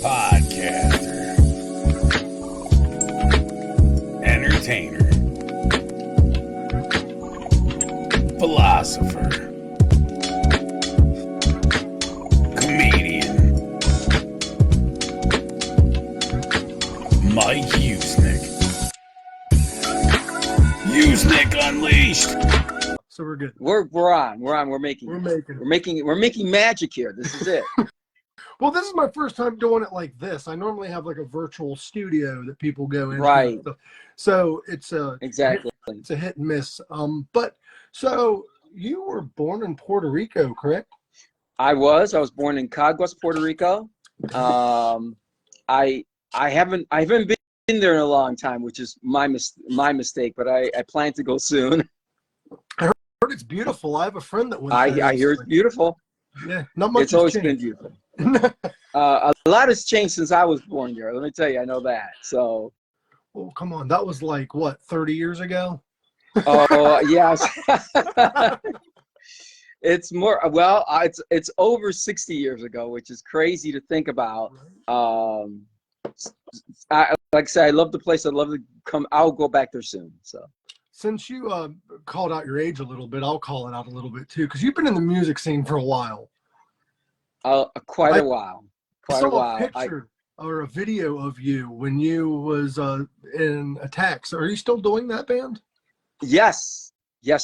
podcaster, entertainer, philosopher, comedian, Mike Usenick. Usenick Unleashed. So we're good. We're on. We're making magic here. This is it. Well, this is my first time doing it like this. I normally have like a virtual studio that people go into. Right. So it's a Exactly. It's a hit and miss. But so you were born in Puerto Rico, correct? I was born in Caguas, Puerto Rico. I haven't been there in a long time, which is my mistake. But I plan to go soon. I heard it's beautiful. I have a friend that went there. I hear it's beautiful. Yeah, not much. It's always been beautiful. A lot has changed since I was born there. Let me tell you, I know that. So. Oh, come on. That was like, what, 30 years ago? Oh, yes. It's more, well, it's over 60 years ago, which is crazy to think about. Like I said, I love the place. I'd love to come. I'll go back there soon. So. Since you called out your age a little bit, I'll call it out a little bit too, because you've been in the music scene for a while. Quite a while. I saw a picture or a video of you when you was in Attaxe. Are you still doing that band? Yes.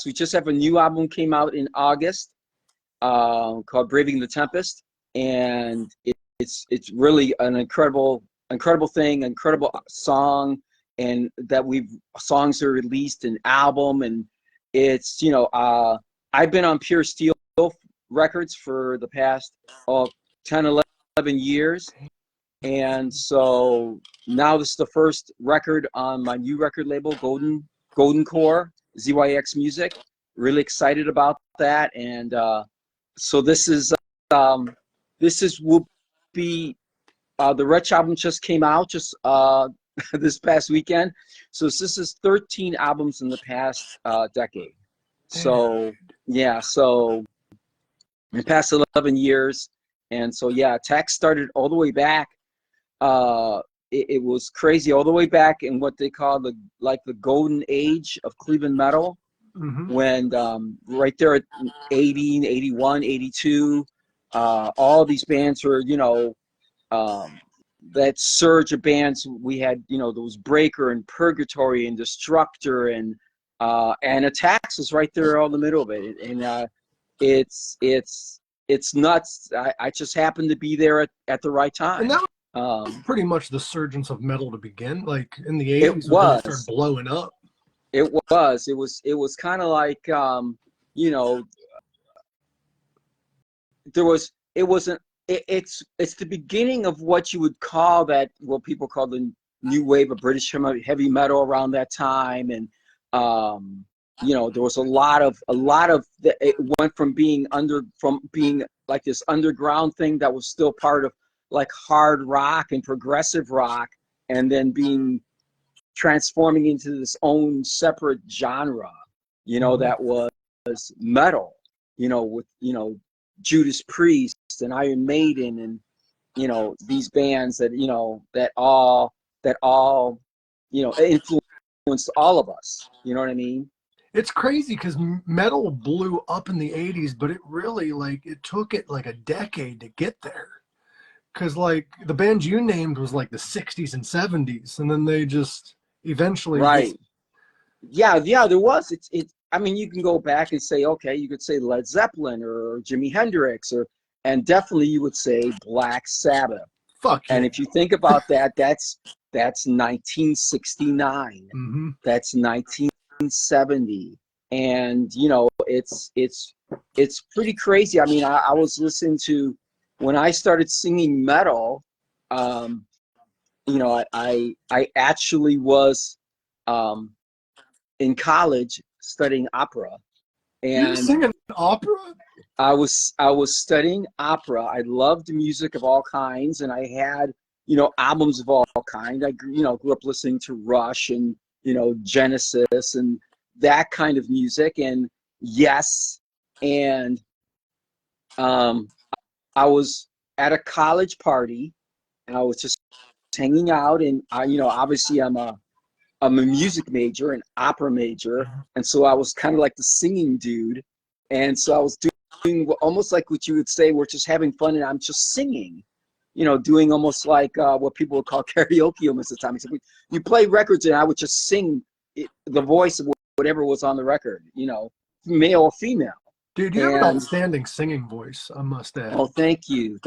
We just have a new album came out in August called Braving the Tempest, and it's really an incredible thing, incredible song, and that songs are released an album, and it's I've been on Pure Steel Records for the past 10, 11 years, and so now this is the first record on my new record label, Golden Core, ZYX Music. Really excited about that, and so this will be the Wretch album just came out this past weekend, so this is 13 albums in the past decade. So yeah, so in the past 11 years, and so yeah, Attaxe started all the way back. It was crazy, all the way back in what they call the golden age of Cleveland metal, when right there at 80, 81, 82, all these bands were, that surge of bands. We had, there was Breaker and Purgatory and Destructor, and Attaxe is right there all in the middle of it, and it's nuts. I just happened to be there at the right time. And that was pretty much the surgence of metal to begin, like in the 80s. It started blowing up. It was kind of like it's the beginning of what you would call what people call the new wave of British heavy metal around that time, and there was a lot of it went from being like this underground thing that was still part of like hard rock and progressive rock, and then transforming into this own separate genre, that was metal, with Judas Priest and Iron Maiden, and these bands that all influenced all of us. You know what I mean? It's crazy because metal blew up in the 80s, but it really it took it like a decade to get there. Because like the band you named was like the 60s and 70s, and then they just eventually Yeah, there was. I mean, you can go back and say, okay, you could say Led Zeppelin or Jimi Hendrix, and definitely you would say Black Sabbath. Fuck yeah. And if you think about that, that's 1969. That's 1970, and it's pretty crazy. I mean, I was listening to, when I started singing metal, I actually was in college studying opera. And you were singing opera? I was studying opera. I loved music of all kinds, and I had albums of all kinds. I grew up listening to Rush and Genesis and that kind of music, and Yes, and I was at a college party, I was just hanging out, and obviously I'm a music major, an opera major, and so I was kind of like the singing dude, and so I was doing almost like what you would say, we're just having fun, and I'm just singing, doing almost like what people would call karaoke almost of the time. Except you play records, and I would just sing the voice of whatever was on the record, male or female. Dude, you have an outstanding singing voice, I must add. Oh, thank you.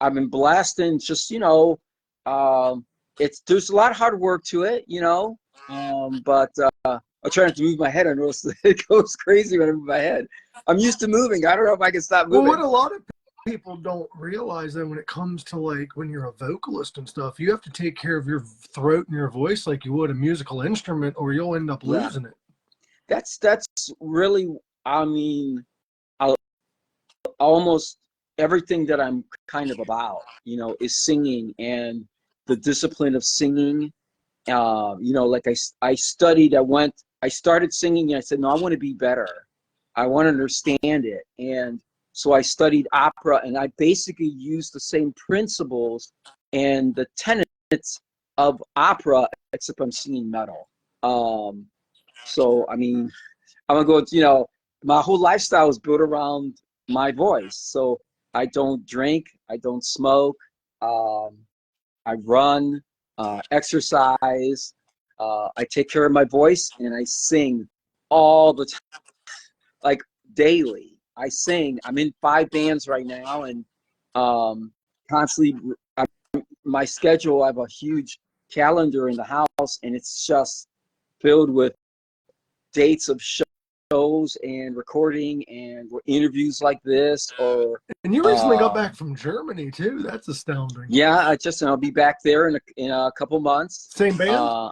I've been blessed, and just there's a lot of hard work to it, but I try not to move my head. I notice it goes crazy when I move my head. I'm used to moving. I don't know if I can stop moving. Well, what a lot of people don't realize that when it comes to like when you're a vocalist and stuff, you have to take care of your throat and your voice like you would a musical instrument, or you'll end up losing it. That's really, almost everything that I'm kind of about, is singing and the discipline of singing. Like I studied, I started singing, and I said, no, I want to be better. I want to understand it. And so I studied opera, and I basically used the same principles and the tenets of opera, except I'm singing metal. So, I'm going to go, my whole lifestyle is built around my voice. So I don't drink, I don't smoke, I run, exercise, I take care of my voice, and I sing all the time, like daily. I sing. I'm in 5 bands right now, and constantly, my schedule, I have a huge calendar in the house, and it's just filled with dates of shows and recording and interviews like this. And you recently got back from Germany too. That's astounding. Yeah, I'll be back there in a couple months. Same band?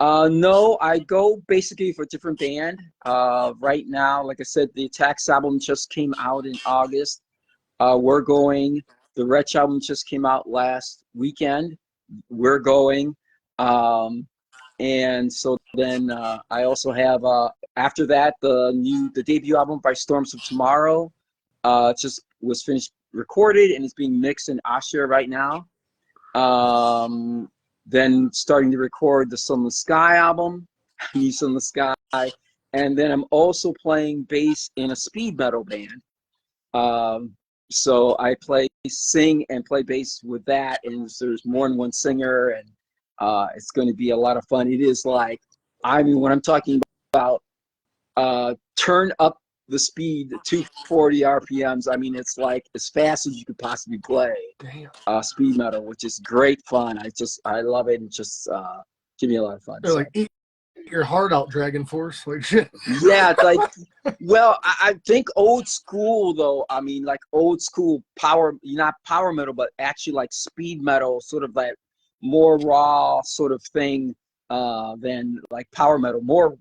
No, I go basically for a different band. Right now, like I said, the Attaxe album just came out in August. We're going. The Wretch album just came out last weekend. We're going. And so then I also have after that the debut album by Storms of Tomorrow just was finished recorded, and it's being mixed in Austria right now. Then starting to record the Sunless Sky album, new Sunless Sky, and then I'm also playing bass in a speed metal band. So I sing and play bass with that, and there's more than one singer, and it's going to be a lot of fun. It is like, when I'm talking about turn up the speed to 240 RPMs, it's like as fast as you could possibly play. Damn. Speed metal, which is great fun. I love it, and just give me a lot of fun. They're like, eat your heart out, Dragon Force. Like shit. Yeah, like, well, I think old school though. Like old school not power metal, but actually like speed metal, sort of like more raw sort of thing than like power metal. More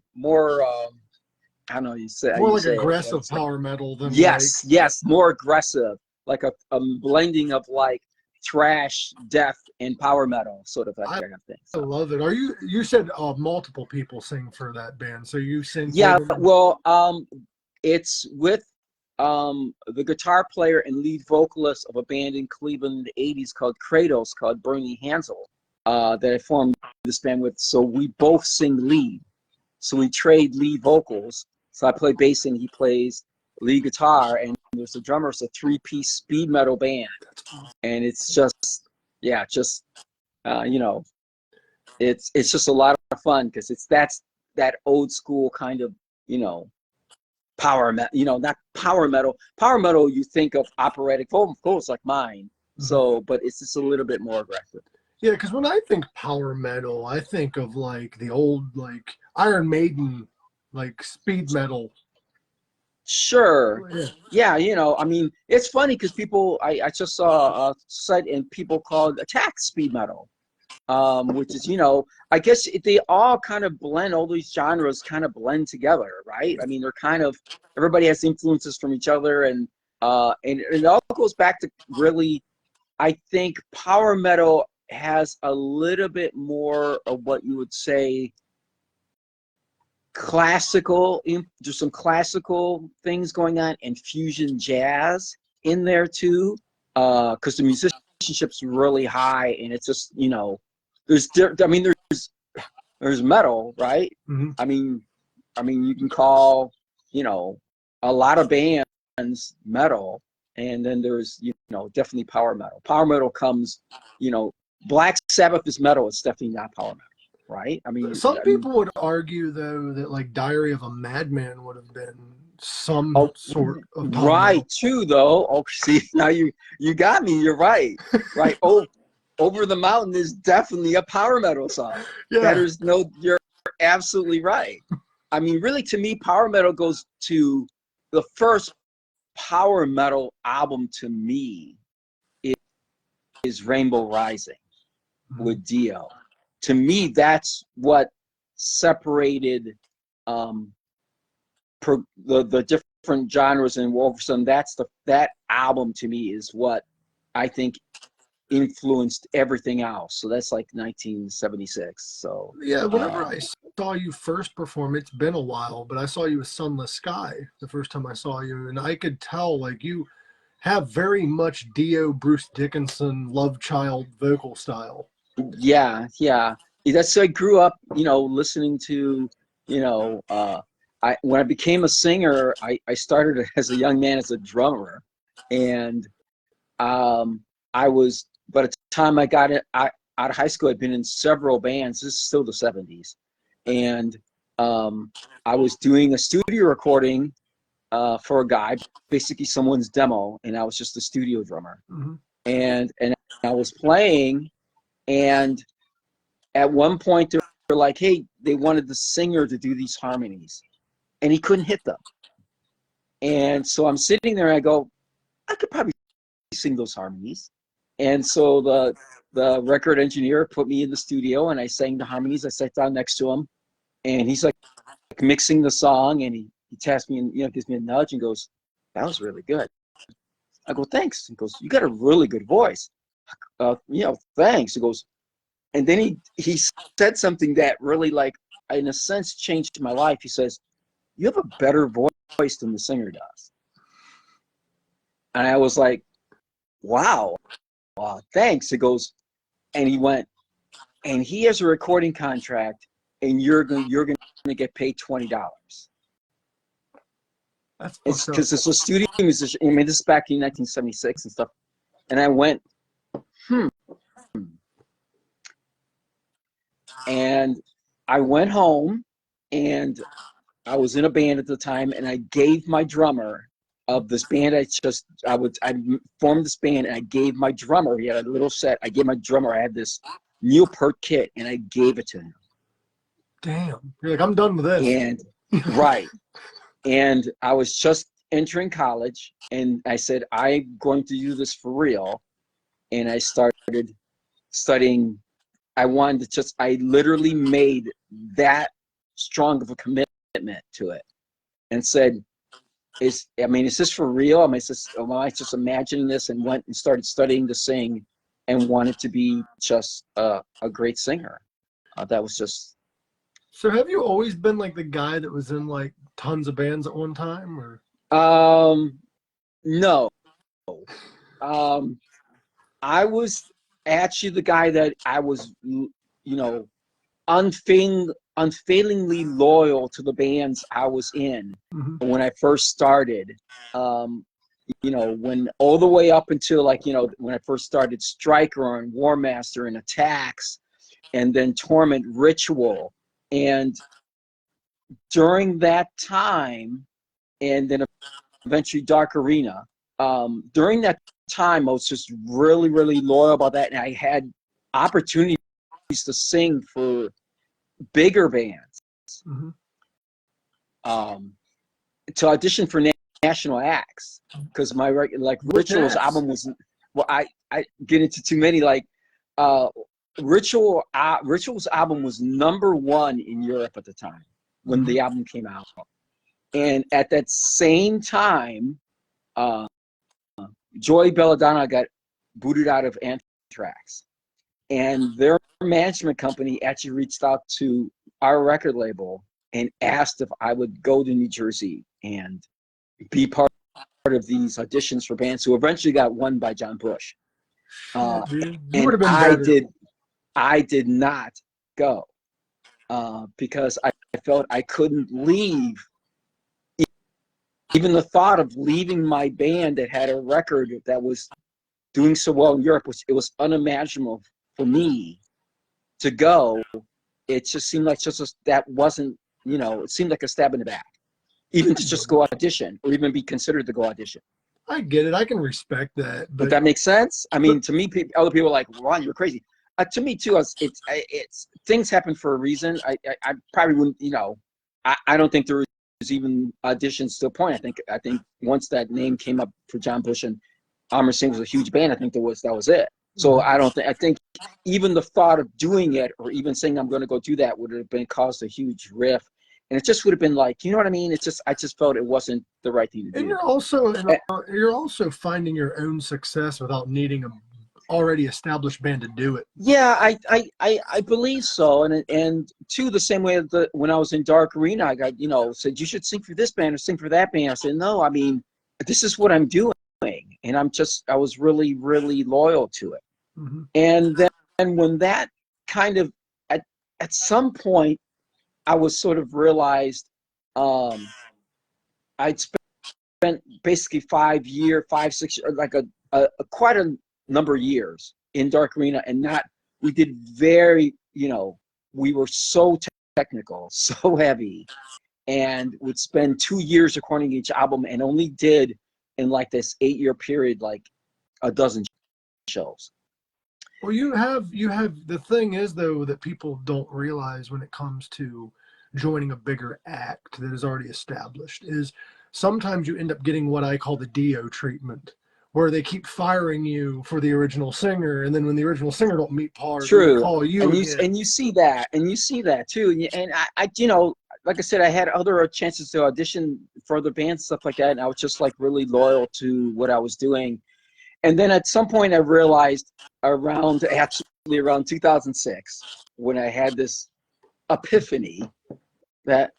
I don't know, you say more like aggressive power metal than yes, more aggressive, like a blending of like thrash, death, and power metal, sort of that kind of thing. I love it. You said multiple people sing for that band, so you sing? Yeah, well, it's with the guitar player and lead vocalist of a band in Cleveland in the 80s called Kratos, called Bernie Hansel, that I formed this band with. So we both sing lead. So we trade lead vocals. So I play bass and he plays lead guitar, and there's a drummer. It's a 3-piece speed metal band, and it's just, it's just a lot of fun, because that old school kind of, power metal, not power metal. Power metal, you think of operatic vocals like mine. So, but it's just a little bit more aggressive. Yeah, because when I think power metal, I think of like the old like Iron Maiden, like speed metal. Sure. Yeah, it's funny because people, I just saw a site and people called Attaxe speed metal, which is, I guess they all kind of blend, all these genres kind of blend together, right? They're kind of, everybody has influences from each other, and it all goes back to really, I think power metal has a little bit more of what you would say classical, there's some classical things going on, and fusion jazz in there too, because the musicianship's really high, and it's just, you know, there's metal, right? Mm-hmm. I mean, you can call, you know, a lot of bands metal, and then there's, you know, definitely power metal. Power metal comes, you know, Black Sabbath is metal. It's definitely not power metal, right? I mean, Some people would argue though that like Diary of a Madman would have been some sort of power right metal. too, though. Oh, see, now you got me. You're right, right. Oh, Over the Mountain is definitely a power metal song. Yeah. You're absolutely right. I mean, really, to me, power metal goes to the first power metal album to me is Rainbow Rising with Dio. To me, that's what separated the different genres, and all of a sudden, that album to me is what I think influenced everything else. So that's like 1976. So yeah, whenever I saw you first perform, it's been a while, but I saw you with Sunless Sky the first time I saw you, and I could tell like you have very much Dio, Bruce Dickinson, Love Child vocal style. yeah, that's, I grew up, you know, listening to, you know, when I became a singer, I started as a young man as a drummer, and I was, by the time I got out of high school, I'd been in several bands. This is still the 70s, and I was doing a studio recording for a guy, basically someone's demo, and I was just a studio drummer. Mm-hmm. and I was playing, and at one point they were like, hey, they wanted the singer to do these harmonies, and he couldn't hit them. And so I'm sitting there and I go, I could probably sing those harmonies. And so the record engineer put me in the studio, and I sang the harmonies. I sat down next to him, and he's like mixing the song, and he taps me and, you know, gives me a nudge and goes, that was really good. I go, thanks. He goes, you got a really good voice. You know, thanks. He goes, and then he said something that really, like, in a sense, changed my life. He says, you have a better voice than the singer does. And I was like, wow, thanks. He goes, and he went, and he has a recording contract, and you're going to get paid $20. That's It's because it's a studio musician. I mean, this is back in 1976 and stuff. And I went, And I went home, and I was in a band at the time, and I gave my drummer of this band I formed this band, and I gave my drummer, he had a little set, I gave my drummer, I had this Neil Peart kit, and I gave it to him. Damn. You're like, I'm done with this. And right. And I was just entering college, and I said, I'm going to do this for real. And I started studying. I literally made that strong of a commitment to it, and said, is this for real? Am I just imagining this? And went and started studying to sing, and wanted to be just a great singer. That was just. So have you always been like the guy that was in like tons of bands at one time, or? No. I was actually the guy that I was, you know, unfailingly loyal to the bands I was in when I first started. You know, when all the way up until, like, you know, when I first started Striker and War Master and Attaxe, and then Torment, Ritual. And during that time, and then eventually Dark Arena, during that time, I was just really, really loyal about that. And I had opportunities to sing for bigger bands, to audition for national acts, because my Ritual's album was, well, I get into too many, like, Ritual's album was #1 in Europe at the time when the album came out. And at that same time, Joey Belladonna got booted out of Anthrax, and their management company actually reached out to our record label and asked if I would go to New Jersey and be part of these auditions for bands who eventually got won by John Bush. Dude, you And would have been better. I did not go because I felt I couldn't leave. Even the thought of leaving my band that had a record that was doing so well in Europe, it was unimaginable for me to go. It just seemed like that wasn't, you know, it seemed like a stab in the back, even to just go audition or even be considered to go audition. I get it. I can respect that. But that makes sense. I mean, to me, other people are like, "Ron, you're crazy." To me too, it's things happen for a reason. I probably wouldn't, you know, I don't think there was even auditions to a point. I think once that name came up for John Bush and Amr Singh was a huge band, I think that was it. So I think even the thought of doing it or even saying I'm going to go do that would have been caused a huge rift. And it just would have been like, you know what I mean? I just felt it wasn't the right thing to do. And you're also finding your own success without needing a already established band to do it. Yeah, I believe so. And too, the same way that when I was in Dark Arena, I got, you know, said you should sing for this band or sing for that band. I said, no, I mean, this is what I'm doing. And I was really, really loyal to it. Mm-hmm. And then when that kind of, at some point, I was sort of realized I'd spent basically 5 6 years, like quite a number of years in Dark Arena, and we did very, you know, we were so technical, so heavy, and would spend 2 years recording each album and only did in like this 8-year period, like a dozen shows. Well, you have the thing is though that people don't realize when it comes to joining a bigger act that is already established is sometimes you end up getting what I call the Dio treatment, where they keep firing you for the original singer, and then when the original singer don't meet par, they call you again. And you see that too. And I you know, like I said, I had other chances to audition for other bands, stuff like that, and I was just like really loyal to what I was doing. And then at some point I realized around 2006, when I had this epiphany that,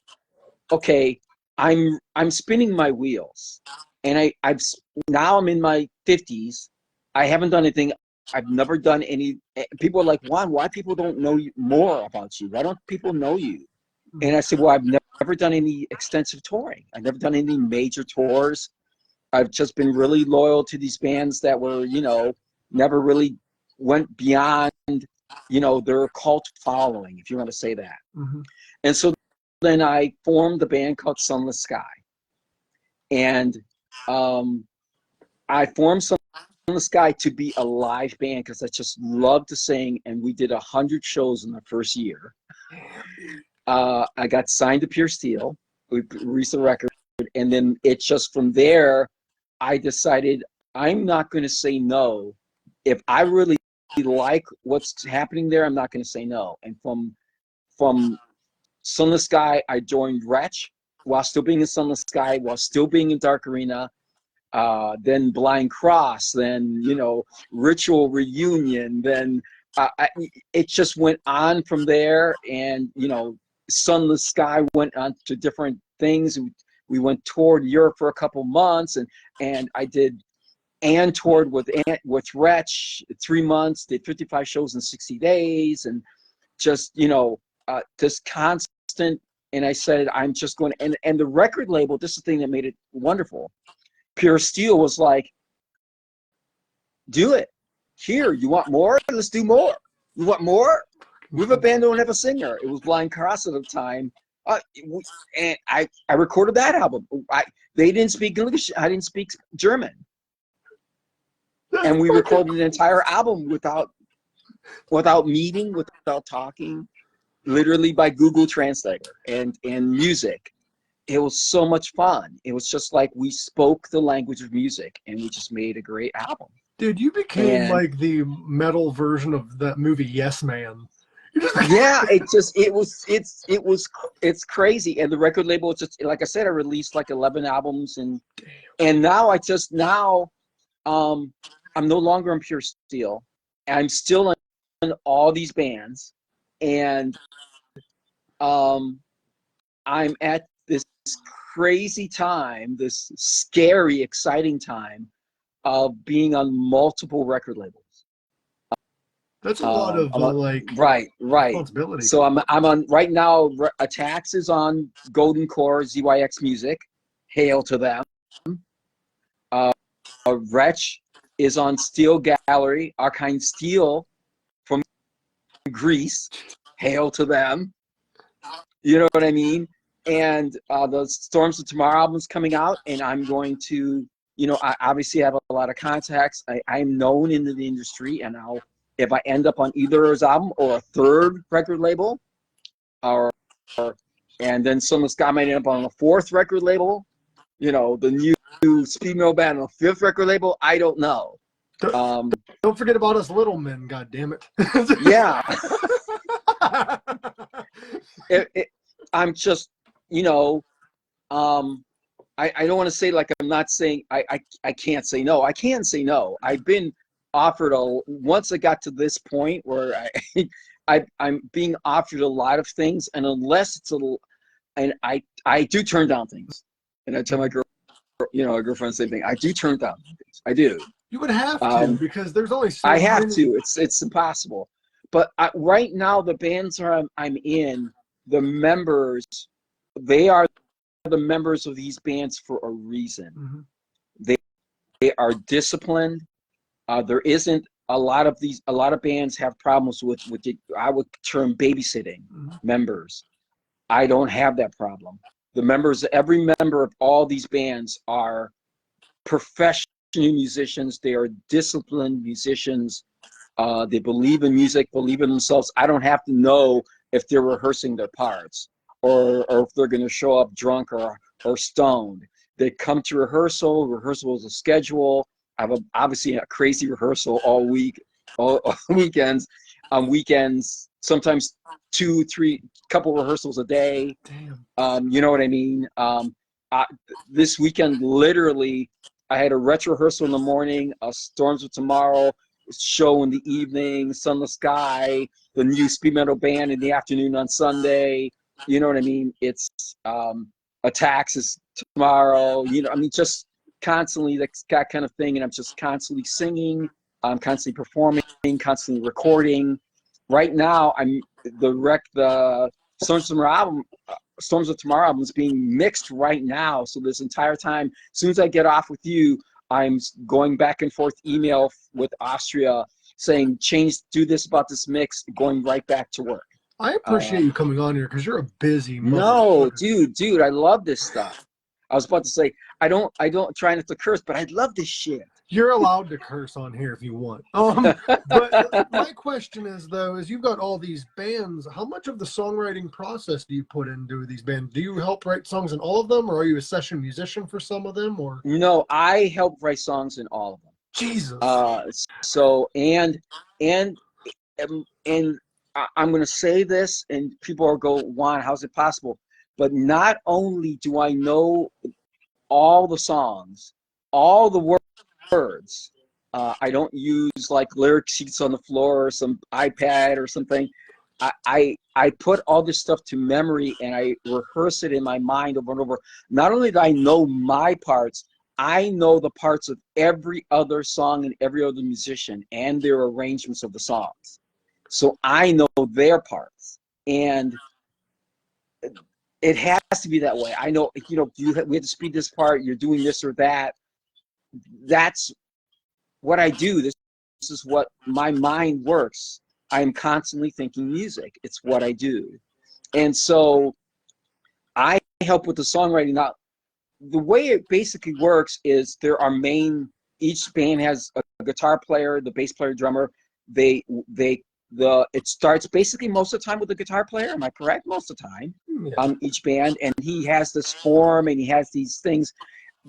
okay, I'm spinning my wheels, and now I'm in my 50s. I haven't done anything. I've never done any. People are like, Juan, why people don't know more about you? Why don't people know you? And I said, well, I've never done any extensive touring. I've never done any major tours. I've just been really loyal to these bands that were, you know, never really went beyond, you know, their cult following, if you want to say that. Mm-hmm. And so then I formed the band called Sunless Sky. And I formed Sunless Sky to be a live band because I just love to sing, and we did 100 shows in the first year. I got signed to Pure Steel. We released the record, and then it just from there, I decided I'm not going to say no. If I really like what's happening there, I'm not going to say no. And from Sunless Sky, I joined Wretch while still being in Sunless Sky, while still being in Dark Arena. Then Blind Cross, then, you know, Ritual Reunion, then it just went on from there. And, you know, Sunless Sky went on to different things. We went toured Europe for a couple months, and I did and toured with Wretch 3 months, did 55 shows in 60 days, and just, you know, just constant. And I said, I'm just going to, and the record label, this is the thing that made it wonderful. Pure Steel was like, do it. Here, you want more? Let's do more. You want more? We have a band that don't have a singer. It was Blind Cross at the time. And I recorded that album. They didn't speak English. I didn't speak German. And we recorded an entire album without meeting, without talking, literally by Google Translator and music. It was so much fun. It was just like we spoke the language of music, and we just made a great album. Dude, you became like the metal version of that movie Yes Man. Yeah, it's crazy. And the record label, just like I said, I released like 11 albums, and now I'm no longer in Pure Steel. I'm still in all these bands, and I'm at this crazy time, this scary, exciting time of being on multiple record labels. That's a lot of right. responsibility. So I'm on right now. Attaxe is on Golden Core ZYX Music. Hail to them. Wretch is on Steel Gallery, Archine Steel from Greece. Hail to them. You know what I mean? And the Storms of Tomorrow album's coming out, and I'm going to, I obviously have a lot of contacts. I'm known in the industry, and if I end up on either of his album or a third record label, and then Sunless Sky might end up on a fourth record label, the new speed metal band on a fifth record label, I don't know. Don't forget about us little men, God damn it. Yeah. I'm just, I don't want to say like I'm not saying I can't say no. I can say no. I've been offered once I got to this point where I'm being offered a lot of things, and unless it's and I do turn down things, and I tell my girl, a girlfriend the same thing. I do turn down things. I do. You would have to, because there's only so I have many. to. It's impossible. But right now, the bands I'm in, the members, they are the members of these bands for a reason. Mm-hmm. They are disciplined. There isn't a lot of bands have problems with I would term babysitting members. I don't have that problem. The members, every member of all these bands are professional musicians. They are disciplined musicians. They believe in music, believe in themselves. I don't have to know if they're rehearsing their parts or if they're going to show up drunk or stoned. They come to rehearsal. Rehearsal is a schedule. I have obviously a crazy rehearsal all week, all weekends. On weekends, sometimes 2, 3, couple rehearsals a day. Damn. You know what I mean? This weekend, literally, I had a Wretch rehearsal in the morning, a Storms of Tomorrow show in the evening, Sunless Sky, the new speed metal band in the afternoon on Sunday. You know what I mean? It's Attaxe is tomorrow. Just constantly that kind of thing, and I'm just constantly singing. I'm constantly performing, constantly recording. Right now, the Storms of Tomorrow album is being mixed right now. So this entire time, as soon as I get off with you, I'm going back and forth email with Austria saying, do this about this mix, going right back to work. I appreciate you coming on here because you're a busy motherfucker. No, dude, I love this stuff. I was about to say, I don't try not to curse, but I love this shit. You're allowed to curse on here if you want. But my question is, though, is you've got all these bands. How much of the songwriting process do you put into these bands? Do you help write songs in all of them, or are you a session musician for some of them? Or no, I help write songs in all of them. Jesus. So and I'm going to say this, and people are go, Juan, how's it possible? But not only do I know all the songs, all the words, I don't use like lyric sheets on the floor or some iPad or something. I put all this stuff to memory, and I rehearse it in my mind over and over. Not only do I know my parts, I know the parts of every other song and every other musician and their arrangements of the songs. So I know their parts, and it has to be that way. I know, we have to speed this part, you're doing this or that. That's what I do. This is what my mind works. I am constantly thinking music. It's what I do. And so I help with the songwriting. Now, the way it basically works is each band has a guitar player, the bass player, drummer. It starts basically most of the time with the guitar player. Am I correct? Most of the time on each band, and he has this form and he has these things.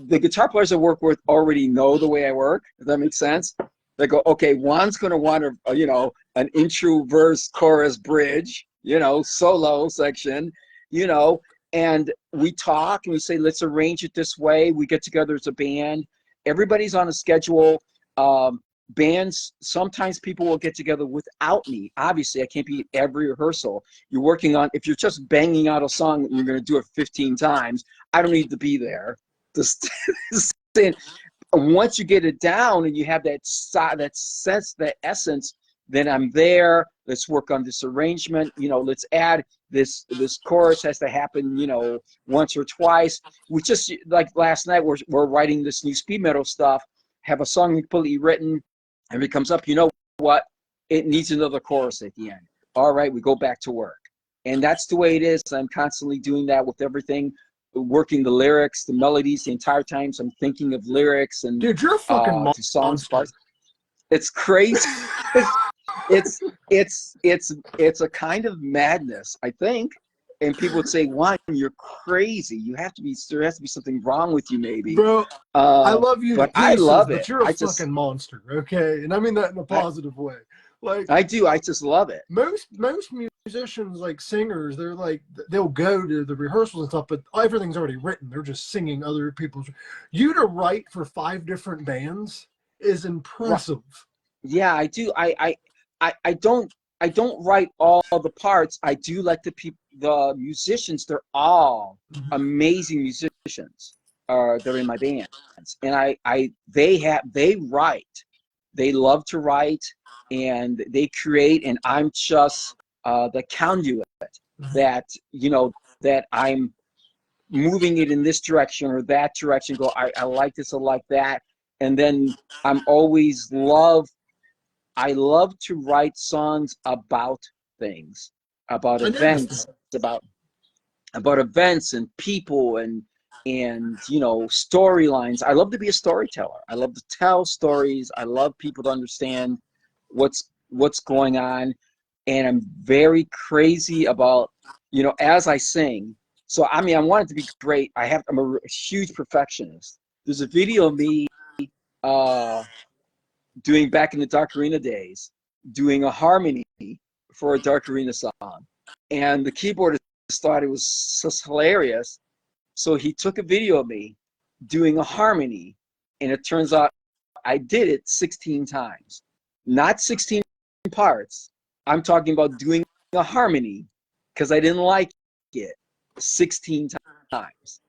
The guitar players I work with already know the way I work. Does that make sense? They go, okay, Juan's going to want an intro, verse, chorus, bridge, solo section, and we talk and we say, let's arrange it this way. We get together as a band. Everybody's on a schedule. bands, sometimes people will get together without me. Obviously, I can't be at every rehearsal. You're working on, if you're just banging out a song and you're going to do it 15 times, I don't need to be there. Just saying, once you get it down and you have that sense, that essence, then I'm there. Let's work on this arrangement. You know, let's add this chorus has to happen, you know, once or twice. We just, like last night, we're writing this new speed metal stuff, have a song completely written, and it comes up, you know what? It needs another chorus at the end. All right, we go back to work. And that's the way it is. I'm constantly doing that with everything, working the lyrics, the melodies the entire time. So I'm thinking of lyrics and Dude, you're a fucking songs. monster. It's crazy. It's a kind of madness, I think. And people would say, Juan, you're crazy. You have to be, there has to be something wrong with you, maybe. Bro, I love you, but to pieces, I love it. But you're a fucking monster, okay? And I mean that in a positive way. Like, I do. I just love it. Most musicians, like singers, they're like, they'll go to the rehearsals and stuff, but everything's already written. They're just singing other people's. You to write for 5 different bands is impressive. Yeah, I do. I don't write all the parts. I do like the musicians. They're all amazing musicians. They're in my bands, and they write. They love to write, and they create. And I'm just the conduit that, you know, that I'm moving it in this direction or that direction. Go, I like this, I like that, and then I'm always I love to write songs about things, about events, about events and people and you know, storylines. I love to be a storyteller. I love to tell stories. I love people to understand what's going on, and I'm very crazy about, you know, as I sing. So I mean, I want it to be great. I'm a huge perfectionist. There's a video of me doing, back in the Dark Arena days, doing a harmony for a Dark Arena song. And the keyboardist thought it was just hilarious. So he took a video of me doing a harmony, and it turns out I did it 16 times. Not 16 parts. I'm talking about doing a harmony because I didn't like it 16 times.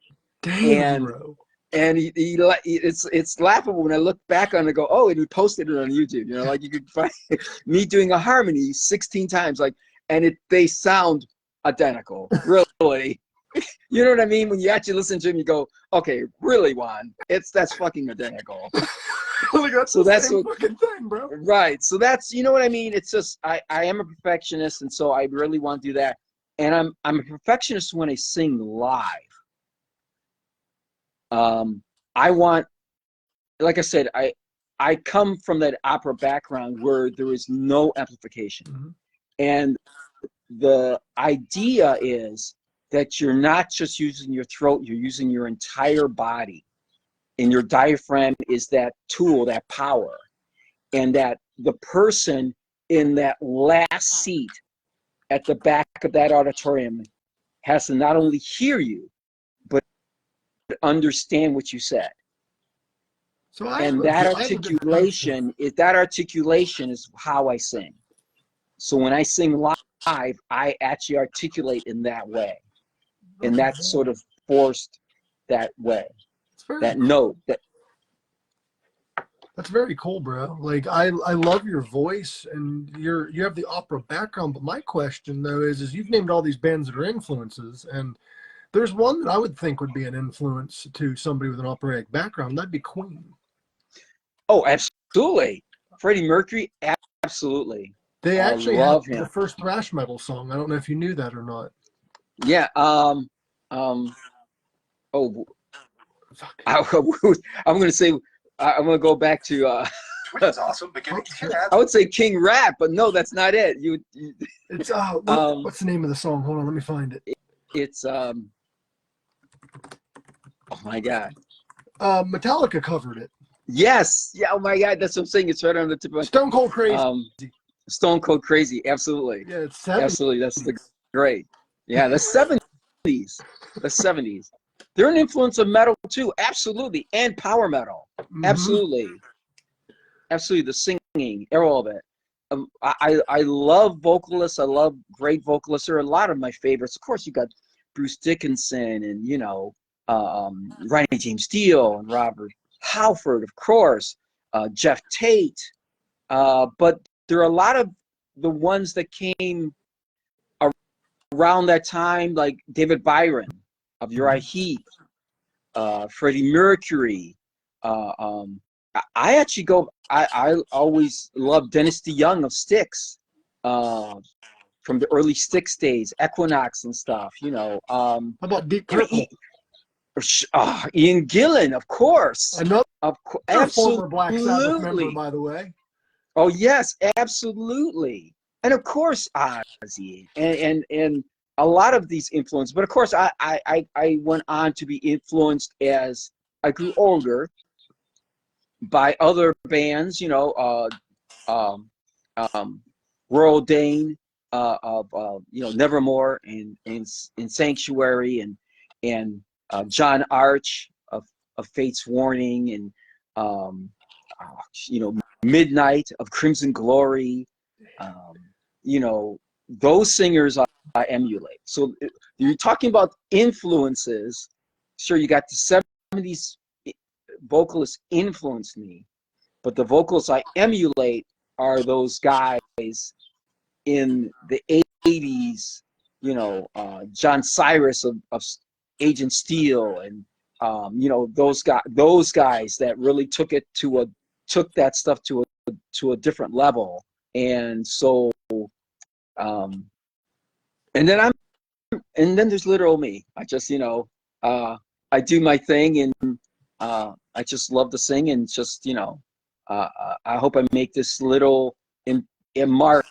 Damn, bro. And it's laughable when I look back on it and go, oh, and he posted it on YouTube. You know, like you could find me doing a harmony 16 times, like, and they sound identical, really. You know what I mean? When you actually listen to him, you go, okay, really, Juan, that's fucking identical. Like, that's so that's the fucking thing, bro. Right. So that's, you know what I mean? It's just, I am a perfectionist, and so I really want to do that. And I'm a perfectionist when I sing live. I want, like I said, I come from that opera background where there is no amplification. And the idea is that you're not just using your throat, you're using your entire body. And your diaphragm is that tool, that power. And that the person in that last seat at the back of that auditorium has to not only hear you, but understand what you said. So that articulation is how I sing. So when I sing live, I actually articulate in that way. And that's sort of forced that way. That note. That's very cool, bro. Like, I love your voice, and you have the opera background. But my question though is you've named all these bands that are influences, and there's one that I would think would be an influence to somebody with an operatic background. That'd be Queen. Oh, absolutely. Freddie Mercury, absolutely. They actually have the first thrash metal song. I don't know if you knew that or not. Yeah. I'm gonna say I'm gonna go back to Twins awesome, but I would say King Rap, but no, that's not it. It's what's the name of the song? Hold on, let me find it. It's oh my God. Metallica covered it. Yes. Yeah. Oh my God. That's what I'm saying. It's right on the tip of my Stone Cold Crazy. Stone Cold Crazy. Absolutely. Yeah, it's 70s. Absolutely. That's great. Yeah, the 70s. The 70s. They're an influence of metal too. Absolutely. And power metal. Absolutely. absolutely. The singing, all of it. I love vocalists. I love great vocalists. There are a lot of my favorites. Of course, you got Bruce Dickinson and, you know, Ronnie James Dio and Robert Halford, of course, Jeff Tate. But there are a lot of the ones that came around that time, like David Byron of Uriah Heep, Freddie Mercury. I actually go. I always loved Dennis DeYoung of Styx, from the early Styx days, Equinox and stuff. You know. How about Deep Purple? Ian Gillan, of course. Another Absolutely. former Black Sabbath member, by the way. Oh yes, absolutely. And of course Ozzy and a lot of these influences. But of course I went on to be influenced as I grew older by other bands, you know, Royal Dane, you know, Nevermore and Sanctuary and John Arch of Fate's Warning and you know, Midnight of Crimson Glory. You know, those singers I emulate. So you're talking about influences. Sure, you got the 70s vocalists influenced me, but the vocalists I emulate are those guys in the 80s, you know, John Cyrus of Agent Steel and you know, those guys that really took that stuff to a different level. And so and then there's literal me. I just, you know, I do my thing and I just love to sing and just, you know, I hope I make this little mark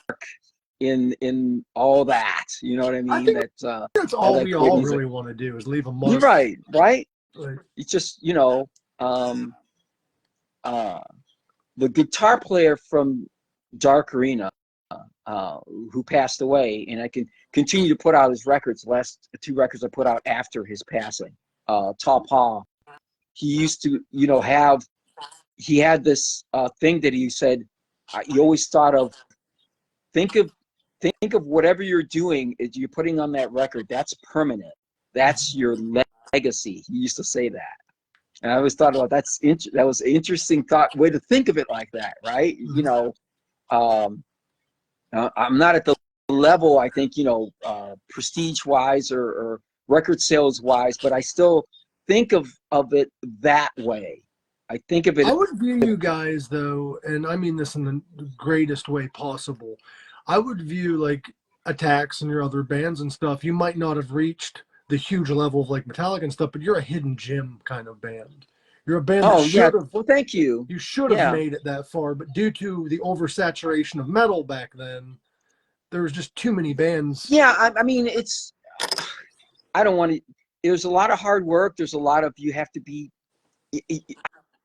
in all that, you know what I mean? I think that's all we all really want to do is leave a mark. Right. Like, It's just, you know, the guitar player from Dark Arena, who passed away, and I can continue to put out his records. The last 2 records I put out after his passing. Tall Paul, he used to, you know, he had this thing that he said, he always thought of, think of whatever you're doing, you're putting on that record, that's permanent. That's your legacy. He used to say that. And I always thought about that was an interesting way to think of it like that, right? You know, I'm not at the level, I think, you know, prestige-wise or record sales-wise, but I still think of it that way. I think of it. I would view you guys, though, and I mean this in the greatest way possible. I would view, like, Attaxe and your other bands and stuff, you might not have reached the huge level of, like, Metallica and stuff, but you're a hidden gem kind of band. You're a band that should have. Well, thank you. You should have made it that far, but due to the oversaturation of metal back then, there was just too many bands. Yeah, I mean, I don't want to. There's a lot of hard work. There's a lot of, you have to be.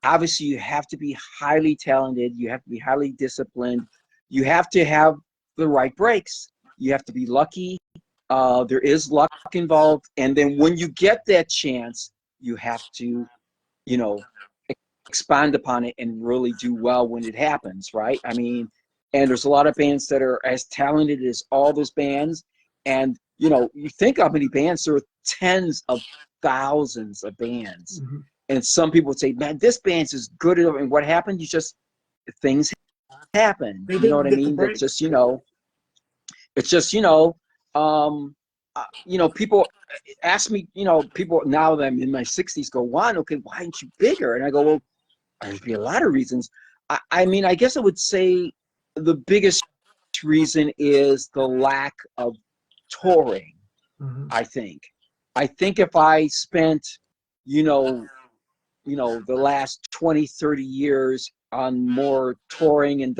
Obviously, you have to be highly talented. You have to be highly disciplined. You have to have the right breaks. You have to be lucky. There is luck involved. And then when you get that chance, you have to, you know, expand upon it and really do well when it happens, right? I mean, and there's a lot of bands that are as talented as all those bands. And, you know, you think how many bands, there are tens of thousands of bands. Mm-hmm. And some people would say, man, this band's as good as, and what happened? Things happen. You know what I mean? That's just, you know, it's just, you know, people ask me, you know, people now that I'm in my 60s go, Juan, okay, why aren't you bigger? And I go, well, there'd be a lot of reasons. I mean, I guess I would say the biggest reason is the lack of touring. Mm-hmm. I think if I spent, you know, the last 20, 30 years on more touring and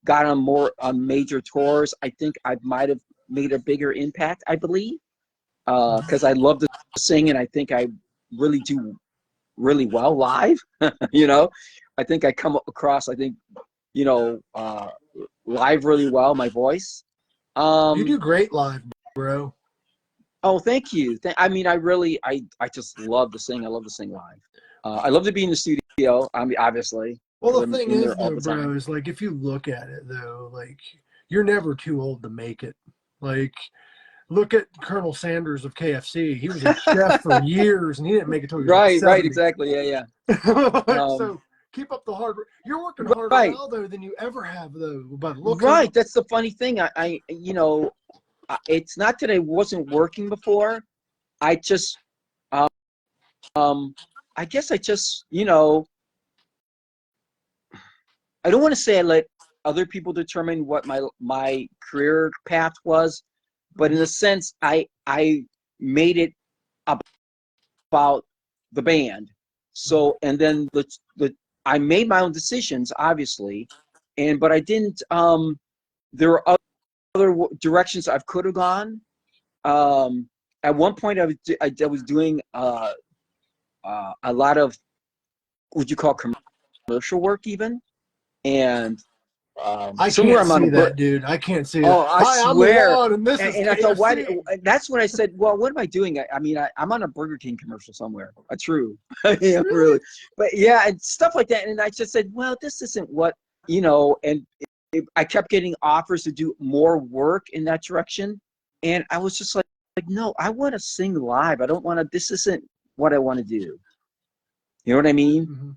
got on major tours, I think I might have made a bigger impact, I believe, because I love to sing and I think I really do really well live. You know, I think I come across, I think, you know, live really well, my voice. You do great live, bro. Oh, thank you. I mean, I just love to sing. I love to sing live. I love to be in the studio, I mean, obviously. Well, because the I'm thing in is, there all though, the bro, time. is like if you look at it, though, like you're never too old to make it. Like, look at Colonel Sanders of KFC. He was a chef for years, and he didn't make it till he was like Right, right, 70. exactly. Yeah, yeah. So keep up the hard work. You're working harder Right, now, though, than you ever have, though, by the looks of right. it. That's the funny thing. You know, it's not that I wasn't working before. I just, um, I guess I just, you know, I don't want to say I let other people determine what my career path was, but in a sense, I made it about the band. So, and then the I made my own decisions, obviously, but I didn't. There were other directions I could have gone. At one point, I was doing a lot of what you call commercial work, even, and I somewhere can't I'm on a see that, dude. I can't see that. Oh, I Hi, I'm swear. Juan, and this is And I thought, why? KFC. That's when I said, well, what am I doing? I mean, I'm on a Burger King commercial somewhere. True. I am Really? really. But yeah, and stuff like that. And I just said, well, this isn't what, you know, and I kept getting offers to do more work in that direction. And I was just like, no, I want to sing live. I don't want to, this isn't what I want to do. You know what I mean? Mm-hmm.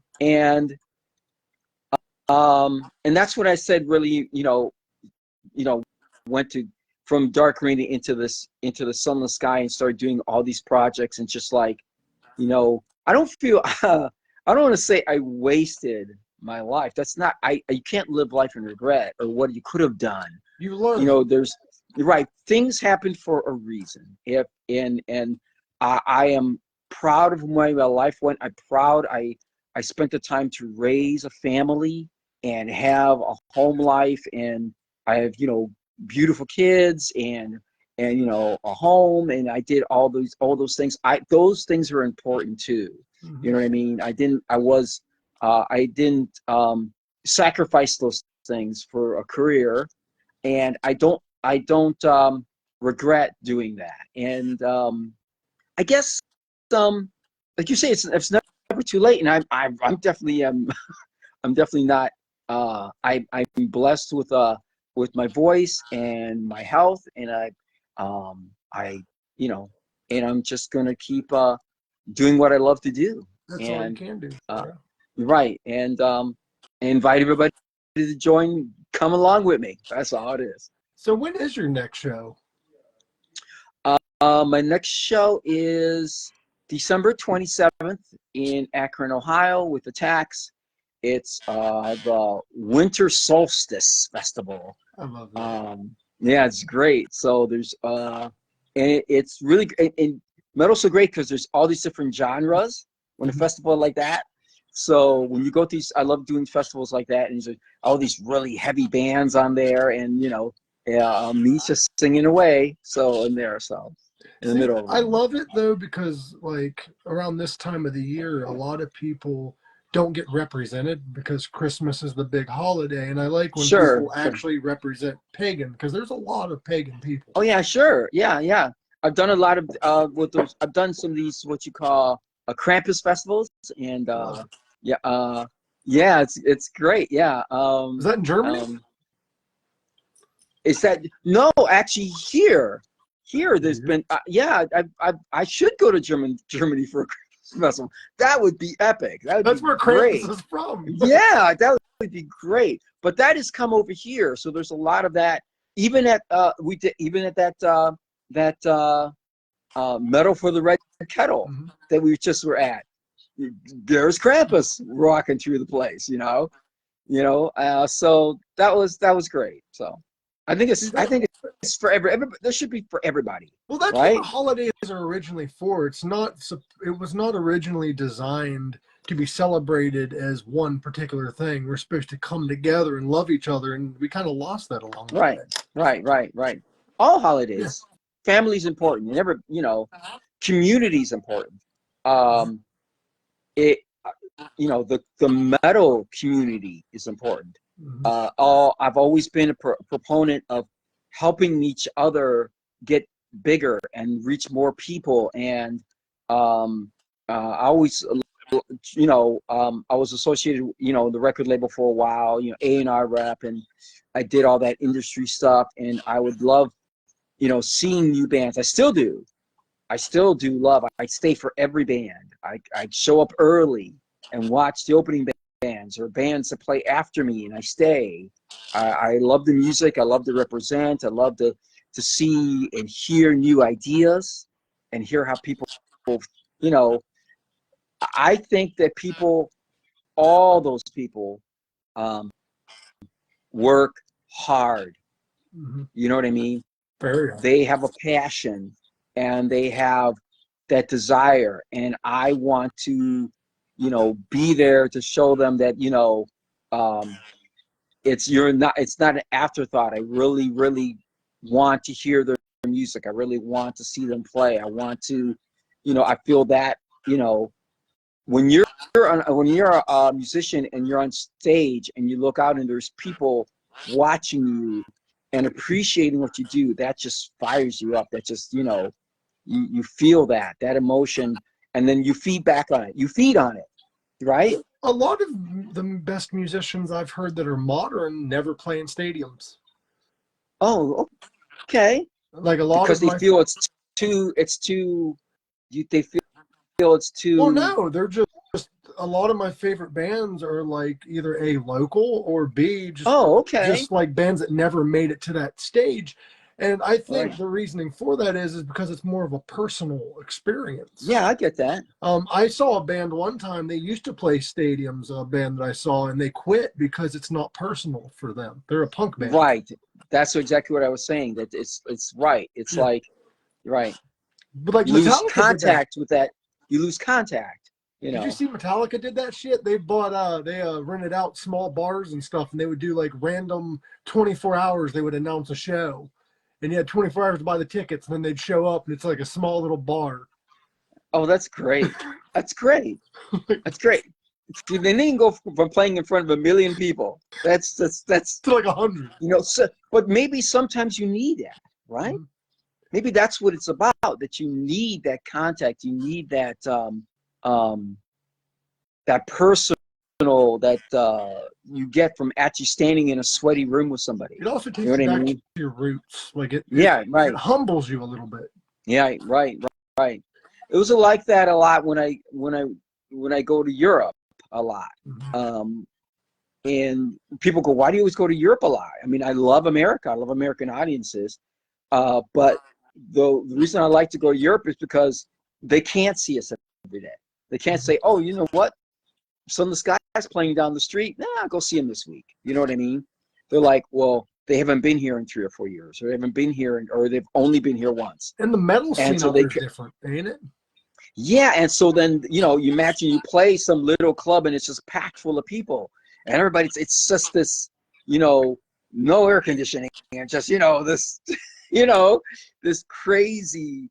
And that's what I said, really, went to from dark arena into the sunless sky and started doing all these projects, and just like, I don't feel I don't want to say I wasted my life. That's not, you can't live life in regret or what you could have done. You learn. You're right, things happen for a reason. And I am proud of the way my life went. I'm proud I spent the time to raise a family and have a home life, and I have, beautiful kids and a home, and I did all those things. Those things are important too. Mm-hmm. You know what I mean? I didn't sacrifice those things for a career, and I don't regret doing that. And I guess like you say, it's never too late, and I'm definitely I'm definitely not. I'm blessed with my voice and my health, and and I'm just gonna keep doing what I love to do. That's all you And can do. right, and invite everybody to come along with me. That's all it is. So when is your next show? My next show is December 27th in Akron, Ohio, with Attaxe. It's the Winter Solstice Festival. I love that. Yeah, it's great. So there's and it's really, and metal's so great because there's all these different genres when a festival like that. So when you go to these, I love doing festivals like that, and there's all these really heavy bands on there, and me just singing away. So in there, so in the middle of I it. love it though, because like around this time of the year, a lot of people don't get represented because Christmas is the big holiday, and I like when people actually represent pagan, because there's a lot of pagan people. Oh yeah, sure, yeah. I've done a lot of with those. I've done some of these what you call Krampus festivals, and yeah, it's great. Yeah. Is that in Germany? Is that no? Actually, here there's been I should go to Germany for a Christmas festival. That would be epic. That's where Krampus is from. Yeah, that would be great. But that has come over here, so there's a lot of that. Even at that Metal for the Red Kettle that we just were at. There's Krampus rocking through the place, so that was great. So I think it's for everybody. There should be for everybody. Well, that's right? what holidays are originally for. It was not originally designed to be celebrated as one particular thing. We're supposed to come together and love each other, and we kind of lost that along the way. Right. All holidays, family's important. Community's important. The metal community is important. I've always been a proponent of helping each other get bigger and reach more people, and I always I was associated, the record label for a while, A&R rep, and I did all that industry stuff. And I would love, seeing new bands. I still do love. I stay for every band. I show up early and watch the opening bands or bands that play after me, and I stay. I love the music. I love to represent. I love to see and hear new ideas and hear how people, I think that all those people, work hard. Mm-hmm. You know what I mean? Very hard. They have a passion and they have that desire, and I want to, be there to show them that, it's not an afterthought. I really, really want to hear their music. I really want to see them play. I want to, I feel that, when you're a musician and you're on stage and you look out and there's people watching you and appreciating what you do, that just fires you up. That just, you feel that emotion, and then you feed back on it. You feed on it, right? A lot of the best musicians I've heard that are modern never play in stadiums. Oh, okay. Like a lot because of they feel it's too. They feel it's too. Well, no, they're just a lot of my favorite bands are like either A, local, or B, just like bands that never made it to that stage. And I think the reasoning for that is because it's more of a personal experience. Yeah, I get that. I saw a band one time. They used to play stadiums, a band that I saw, and they quit because it's not personal for them. They're a punk band. Right. That's exactly what I was saying. That it's right. It's like, right. But like You lose Metallica contact with that. You lose contact. Did you see Metallica did that shit? They bought they rented out small bars and stuff, and they would do like random 24 hours. They would announce a show, and you had 24 hours to buy the tickets, and then they'd show up, and it's like a small little bar. Oh, that's great. That's great. That's great. See, they didn't go from playing in front of 1 million people. That's to like 100. But maybe sometimes you need that, right? Mm-hmm. Maybe that's what it's about. That you need that contact. You need that that personal that you get from actually standing in a sweaty room with somebody. It also takes you back to your roots. Like it humbles you a little bit. Yeah, right. It was like that a lot when I go to Europe a lot. Mm-hmm. And people go, why do you always go to Europe a lot? I mean, I love America. I love American audiences. But the reason I like to go to Europe is because they can't see us every day. They can't say, oh, you know what? Sunless Sky is playing down the street. I'll go see him this week. You know what I mean? They're like, well, they haven't been here in 3 or 4 years, or they haven't been here, or they've only been here once. And the metal scene is different, ain't it? Yeah, and so then, you imagine you play some little club and it's just packed full of people. And everybody's, it's just this, no air conditioning, and just, this, this crazy,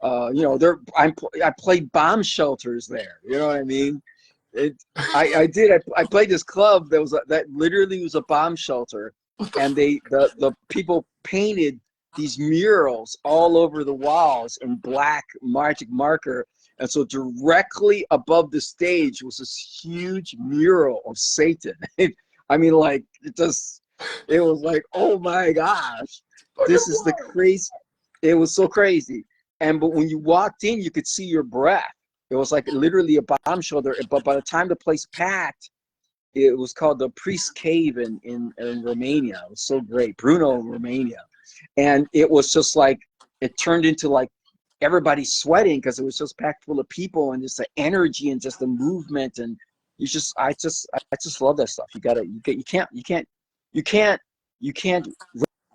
I played bomb shelters there. You know what I mean? I played this club that literally was a bomb shelter, and the people painted these murals all over the walls in black magic marker. And so directly above the stage was this huge mural of Satan. I mean, like, it was like, oh my gosh, this is the crazy. It was so crazy. But when you walked in, you could see your breath. It was like literally a bomb shelter. But by the time the place packed, it was called the Priest Cave in Romania. It was so great. Brno, Romania. And it was just like, it turned into like everybody sweating because it was just packed full of people, and just the energy and just the movement. And I just love that stuff. You can't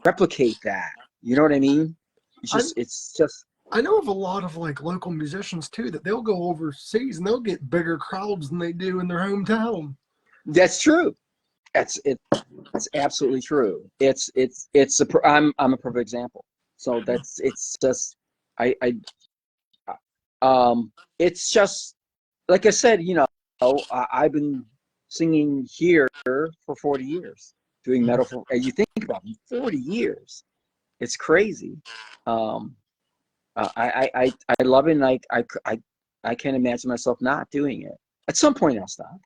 replicate that. You know what I mean? It's just. I know of a lot of like local musicians too that they'll go overseas and they'll get bigger crowds than they do in their hometown. That's true. That's absolutely true. I'm a perfect example. So it's just it's just like I said, I've been singing here for 40 years, doing metal for, as you think about it, 40 years. It's crazy. I love it, and I can't imagine myself not doing it. At some point, I'll stop.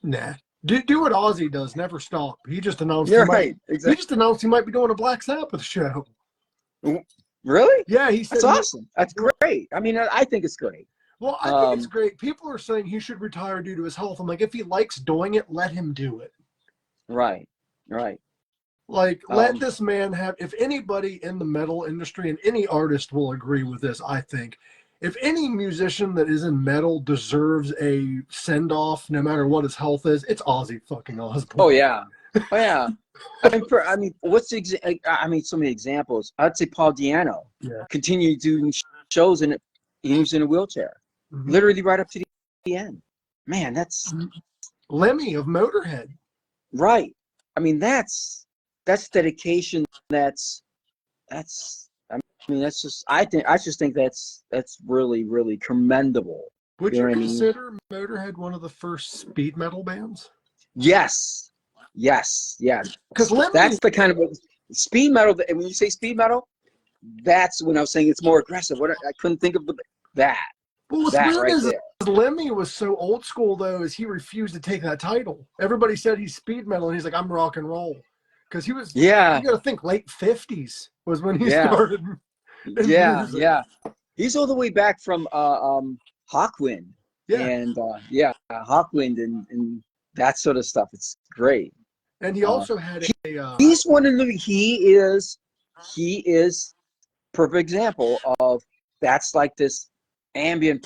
Nah. Do what Ozzy does. Never stop. He just announced. You're right. Exactly. He just announced he might be doing a Black Sabbath show. Really? Yeah, he said. That's awesome. That's great. I mean, I think it's great. Well, I think it's great. People are saying he should retire due to his health. I'm like, if he likes doing it, let him do it. Right. Right. Like, let this man have. If anybody in the metal industry and any artist will agree with this, I think. If any musician that is in metal deserves a send-off, no matter what his health is, it's Ozzy fucking Osbourne. Oh yeah, oh yeah. I mean, what's the? I mean, so many examples. I'd say Paul Di'Anno. Yeah. Continued doing shows, and he was in a wheelchair, literally right up to the end. Man, that's Lemmy of Motorhead. Right. I mean, that's dedication. That's. I mean, that's just. I just think that's really, really commendable. Would you know consider Motorhead one of the first speed metal bands? Yes. Yes. Yeah. Because that's the kind of speed metal. And when you say speed metal, that's when I was saying it's more aggressive. What I couldn't think of that. Well, what's that weird right is there. Lemmy was so old school though, is he refused to take that title. Everybody said he's speed metal, and he's like, I'm rock and roll, because he was. Yeah. You got to think late 50s was when he started. Yeah. Yeah. He's all the way back from Hawkwind. Yeah. And Hawkwind and that sort of stuff. It's great. And he also had he's one of the he is perfect example of that's like this ambient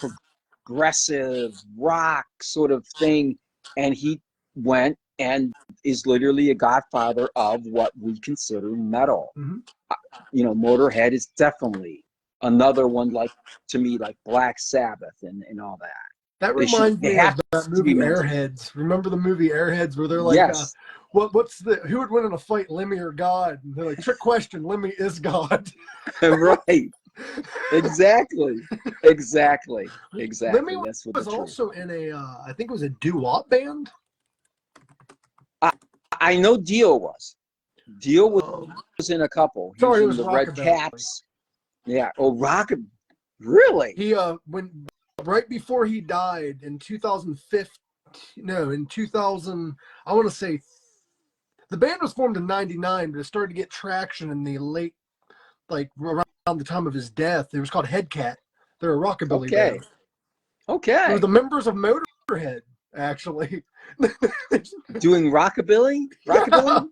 progressive rock sort of thing, and he went and is literally a godfather of what we consider metal. You know, Motorhead is definitely another one, like to me, like Black Sabbath and all that. That reminds me of that movie Airheads. Remember the movie Airheads where they're like, yes. Who would win in a fight, Lemmy or God? And they're like, trick question, Lemmy is God. Right. Exactly. Lemmy That's what was also in I think it was a doo-wop band. I know Dio was. Dio was in a couple. He was in the Red Caps. Yeah. Oh, rock. Really? He right before he died in 2015. No, in 2000. I want to say the band was formed in '99, but it started to get traction in the late, like around the time of his death. It was called Headcat. They're a rockabilly band. Okay. They were the members of Motorhead, actually. Doing rockabilly? Rockabilly?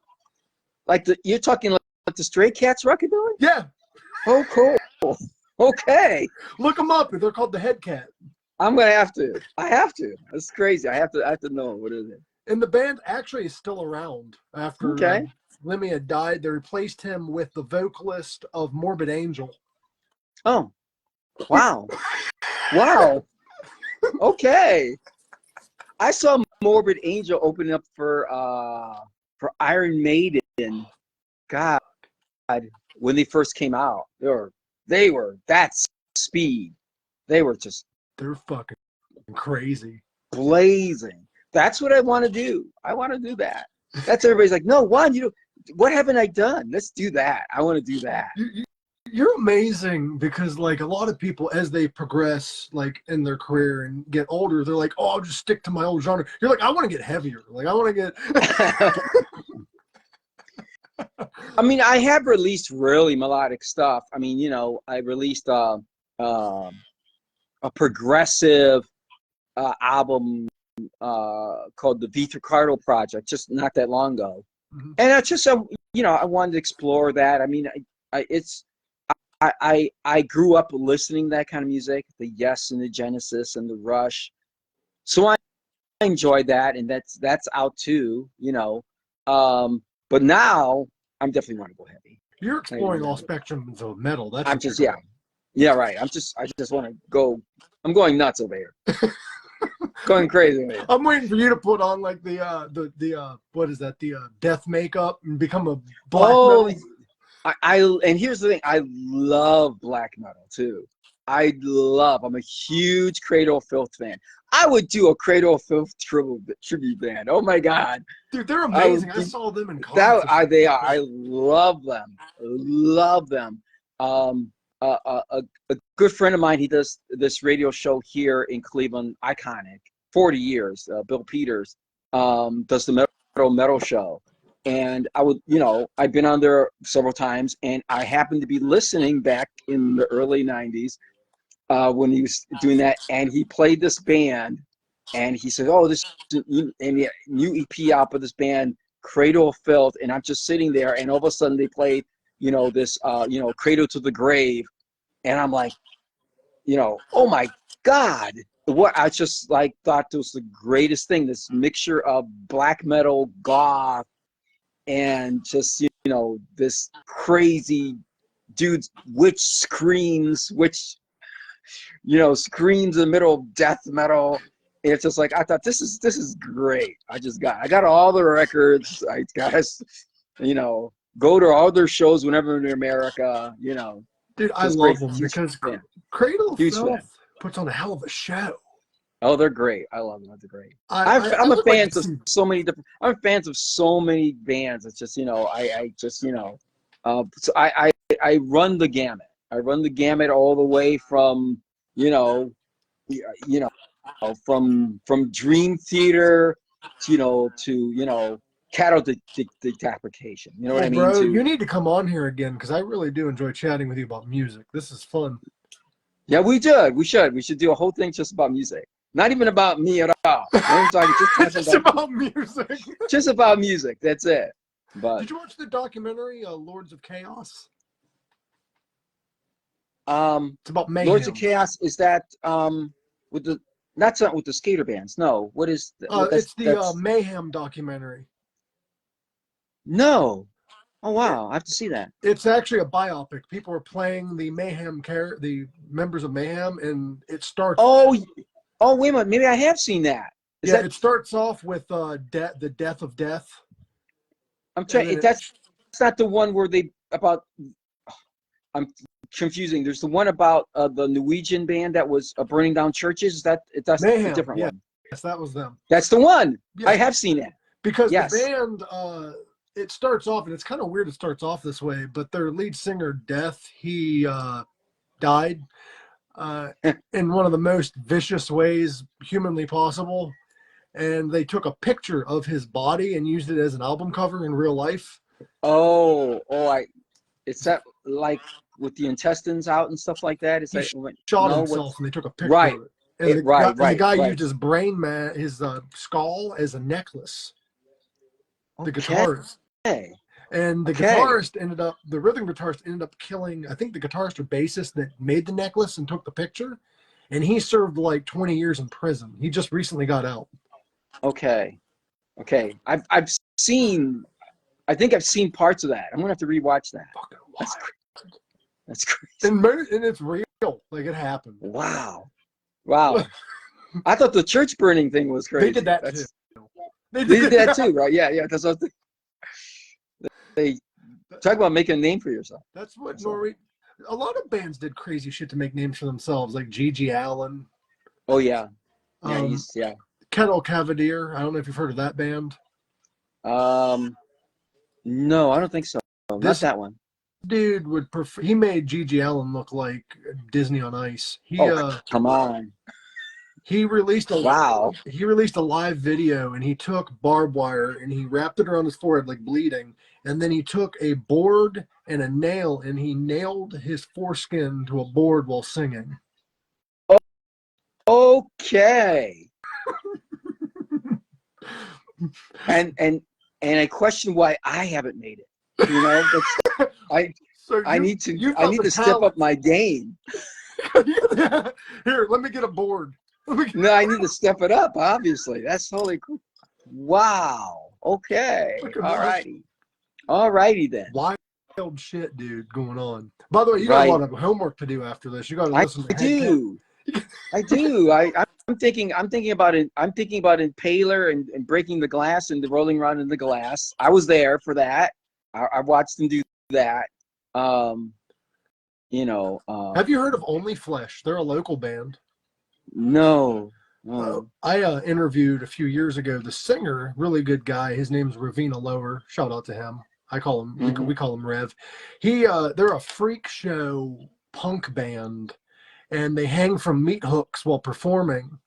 Like you're talking like the Stray Cats rockabilly? Yeah. Oh, cool. Okay. Look them up. They're called the Headcat. I'm gonna have to. I have to. That's crazy. I have to know what is it. And the band actually is still around after Lemmy had died. They replaced him with the vocalist of Morbid Angel. Oh, wow. Wow. Okay. I saw Morbid Angel opening up for Iron Maiden. God, when they first came out, they were that speed. They're fucking crazy. Blazing. That's what I want to do. I want to do that. That's everybody's like, no, Juan, what haven't I done? Let's do that. I want to do that. You're amazing, because like a lot of people, as they progress like in their career and get older, they're like, oh, I'll just stick to my old genre. You're like, I want to get heavier. Like I want to get. I mean, I have released really melodic stuff. I mean, I released a progressive album called the Juan Ricardo Project just not that long ago, and I just I wanted to explore that. I mean, I grew up listening to that kind of music, the Yes and the Genesis and the Rush, so I enjoyed that, and that's out too, but now I'm definitely want to go heavy. You're exploring all spectrums of metal. That's I'm just right. I just want to go. I'm going nuts over here. Going crazy. I'm waiting for you to put on like the what is that, the death makeup and become a black metal. And here's the thing, I love black metal too. I'm a huge Cradle of Filth fan. I would do a Cradle of Filth tribute band. Oh my God. Dude, they're amazing. I saw them in concert. They are. I love them. Love them. a good friend of mine. He does this radio show here in Cleveland, iconic, 40 years. Bill Peters does the metal show, and I would, I've been on there several times, and I happened to be listening back in the early '90s when he was doing that, and he played this band, and he said, "Oh, this is a new EP out for this band, Cradle of Filth," and I'm just sitting there, and all of a sudden they played, this, Cradle to the Grave, and I'm like, oh my God, what I just like thought it was the greatest thing, this mixture of black metal, goth, and just, this crazy dude, which screams in the middle of death metal. And it's just like, I thought this is great. I got all the records. I guys, go to all their shows whenever in America, Dude, I love them because Cradle of Filth puts on a hell of a show. Oh, they're great. I love them. They're great. I'm a fan of so many different. I'm fans of so many bands. It's just, so I run the gamut. I run the gamut all the way from, from Dream Theater, to cattle decapitation. You know what I mean? Bro, you need to come on here again because I really do enjoy chatting with you about music. This is fun. Yeah, we should. We should do a whole thing just about music. Not even about me at all. Just about music. Just about music. That's it. But did you watch the documentary Lords of Chaos? It's about Mayhem. Lords of Chaos. Is that with the not with the skater bands? No. What is? It's the Mayhem documentary. No. Oh wow, I have to see that. It's actually a biopic. People are playing the the members of Mayhem, and it starts. Oh, wait a minute. Maybe I have seen that. It starts off with the death of death. I'm trying. That's not the one where I'm confusing. There's the one about the Norwegian band that was burning down churches. That's Mayhem, a different one. Yes, that was them. That's the one. Yeah. I have seen it. Because the band, it starts off, and it's kind of weird it starts off this way, but their lead singer, Death, he died in one of the most vicious ways humanly possible. And they took a picture of his body and used it as an album cover in real life. It's that like with the intestines out and stuff like that. Is that shot himself and they took a picture of it. And the guy used his his skull as a necklace. The guitarist. And the guitarist the rhythm guitarist ended up killing, I think, the guitarist or bassist that made the necklace and took the picture. And he served like 20 years in prison. He just recently got out. Okay. I think I've seen parts of that. I'm gonna have to rewatch that. That's crazy. And it's real. Like it happened. Wow. I thought the church burning thing was crazy. They did that too. They did that too, right? Yeah. That's what they talk about making a name for yourself. That's what a lot of bands did crazy shit to make names for themselves, like G.G. Allen. Oh yeah. Kettle Cavalier. I don't know if you've heard of that band. No, I don't think so. Not that one. Dude he made G.G. Allen look like Disney on Ice. Come on. He released a live video, and he took barbed wire and he wrapped it around his forehead like bleeding, and then he took a board and a nail and he nailed his foreskin to a board while singing. Okay. and I question why I haven't made it. I need to step up my game. Here, let me get a board. No, I need to step it up, obviously. That's totally cool. Wow. Okay. All righty then. Wild shit, dude, going on. By the way, you got a lot of homework to do after this. You got to listen to I do. I'm thinking about it. I'm thinking about Impaler and breaking the glass and the rolling around in the glass. I was there for that. I watched them do that. Have you heard of Only Flesh? They're a local band. No. I interviewed a few years ago the singer, really good guy. His name's Ravina Lower. Shout out to him. I call him. We call him Rev. They're a freak show punk band, and they hang from meat hooks while performing.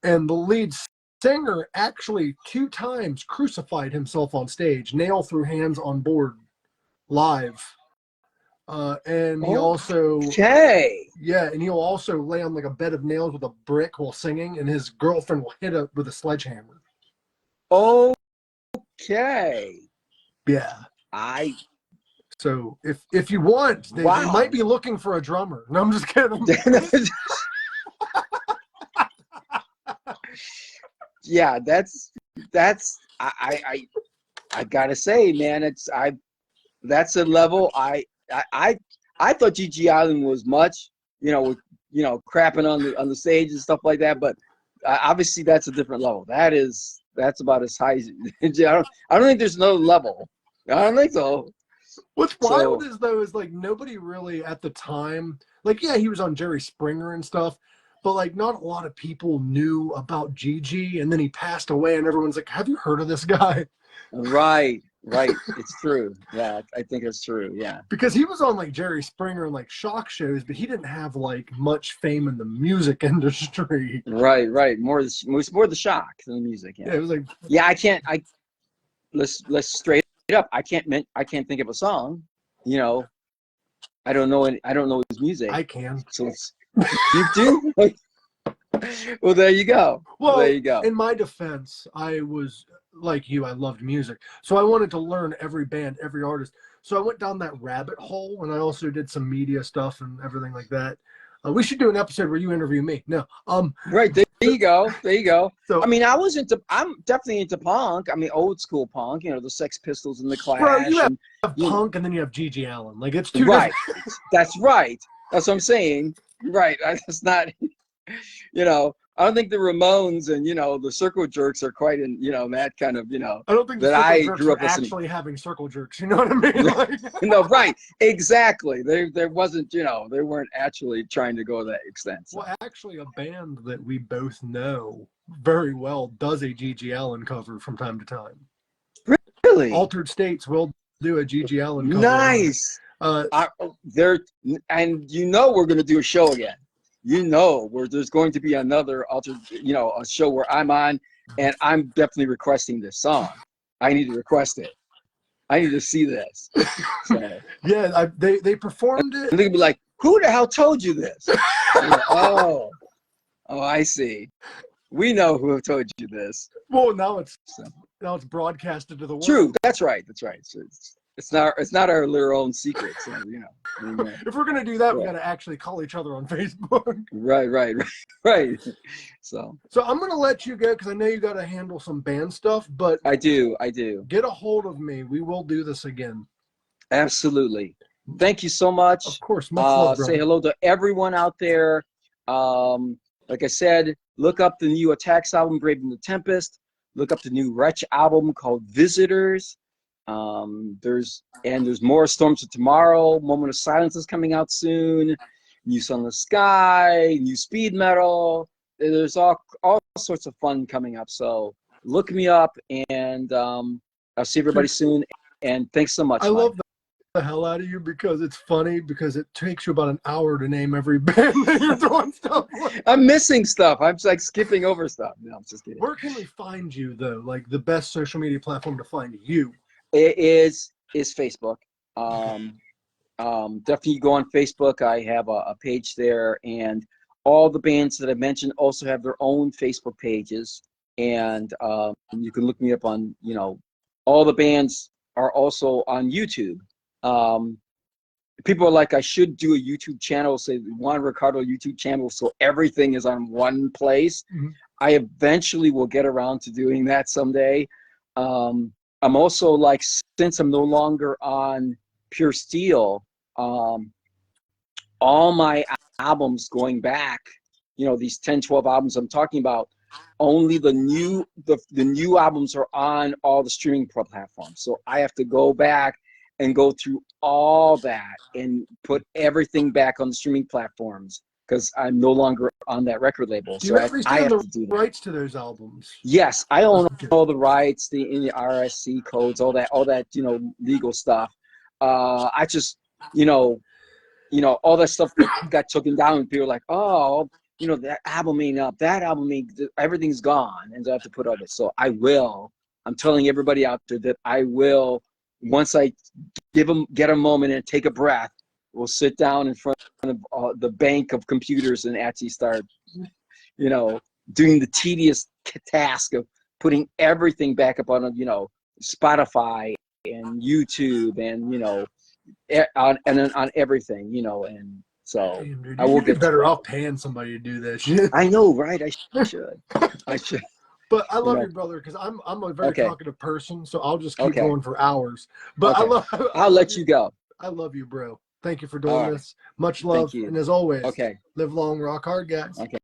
And the lead singer actually 2 times crucified himself on stage, nail through hands on board, live. And he also, yeah, and he'll also lay on like a bed of nails with a brick while singing, and his girlfriend will hit it with a sledgehammer. Okay. Yeah. So if you want, they might be looking for a drummer. No, I'm just kidding. Yeah, that's I gotta say, man, that's a level I thought GG Allin was much, crapping on the stage and stuff like that, but obviously that's a different level. That's about as high as I don't think there's another level. I don't think so. What's wild is though is like nobody really at the time, like, yeah, he was on Jerry Springer and stuff, but like not a lot of people knew about Gigi, and then he passed away and everyone's like, have you heard of this guy? Right. It's true. Yeah, I think it's true. Yeah. Because he was on like Jerry Springer and like shock shows, but he didn't have like much fame in the music industry. Right. It was more the shock than the music. Yeah. Yeah, it was like, yeah, let's straight up. I can't think of a song. I don't know his music. I can. So you do? Well, there you go. Well, there you go. In my defense, I was like you. I loved music, so I wanted to learn every band, every artist. So I went down that rabbit hole, and I also did some media stuff and everything like that. We should do an episode where you interview me. No, right, there you go. So I mean, I'm definitely into punk. I mean, old school punk. The Sex Pistols and the Clash. Bro, you have punk, and then you have GG Allin. Like, it's two right. That's right. That's what I'm saying. Right. It's not. I don't think the Ramones and the Circle Jerks are quite in that kind of I don't think that I grew up actually having circle jerks. You know what I mean? Like, no, right, exactly. There wasn't they weren't actually trying to go to that extent. So. Well, actually, a band that we both know very well does a GG Allin cover from time to time. Really? Altered States will do a GG Allin cover. Nice. We're going to do a show again. Where there's going to be another a show where I'm on, and I'm definitely requesting this song. I need to request it. I need to see this. So. Yeah, they performed it. And they'll be like, who the hell told you this? Like, oh, I see. We know who told you this. Well, now it's broadcasted to the world. True, that's right. So it's not our little own secret. So, If we're gonna do that, we gotta actually call each other on Facebook. Right. So I'm gonna let you go because I know you gotta handle some band stuff. But I do. Get a hold of me. We will do this again. Absolutely. Thank you so much. Of course. Much love, say hello to everyone out there. Like I said, look up the new Attaxe album, Braving the Tempest. Look up the new Wretch album called Visitors. There's more Storms of Tomorrow. Moment of Silence is coming out soon. New Sunless Sky, new speed metal. There's all sorts of fun coming up. So look me up, and I'll see everybody soon. And thanks so much. I love the hell out of you because it's funny because it takes you about an hour to name every band that you're doing stuff with. I'm missing stuff. I'm just like skipping over stuff. No, I'm just kidding. Where can we find you though? Like the best social media platform to find you? It is Facebook. Definitely go on Facebook. I have a page there, and all the bands that I mentioned also have their own Facebook pages, and you can look me up on, all the bands are also on YouTube. People are like, I should do a YouTube channel, say Juan Ricardo YouTube channel, so everything is on one place. Mm-hmm. I eventually will get around to doing that someday. I'm also like, since I'm no longer on Pure Steel, all my albums going back, these 10, 12 albums I'm talking about, only the new albums are on all the streaming platforms. So I have to go back and go through all that and put everything back on the streaming platforms because I'm no longer on that record label. Do you understand the rights to those albums? Yes, I own all the rights, the RSC codes, all that, legal stuff. I just, you know, all that stuff got taken down, and people were like, oh, you know, that album ain't up, that album ain't, everything's gone, and so I have to put all this. So I will. I'm telling everybody out there that I will, once I get a moment and take a breath, we'll sit down in front of the bank of computers and actually start, you know, doing the tedious task of putting everything back up on, you know, Spotify and YouTube and, you know, on everything, you know, and so Damn, dude, I will you'd be get better off paying somebody to do that shit. I know, right? I should. But I love know. you, brother, because I'm a very Okay. talkative person, so I'll just keep Okay. going for hours. But Okay. I'll let you go. I love you, bro. Thank you for All doing right. this. Much love, you. and as always, Okay. live long, rock hard, guys. Okay.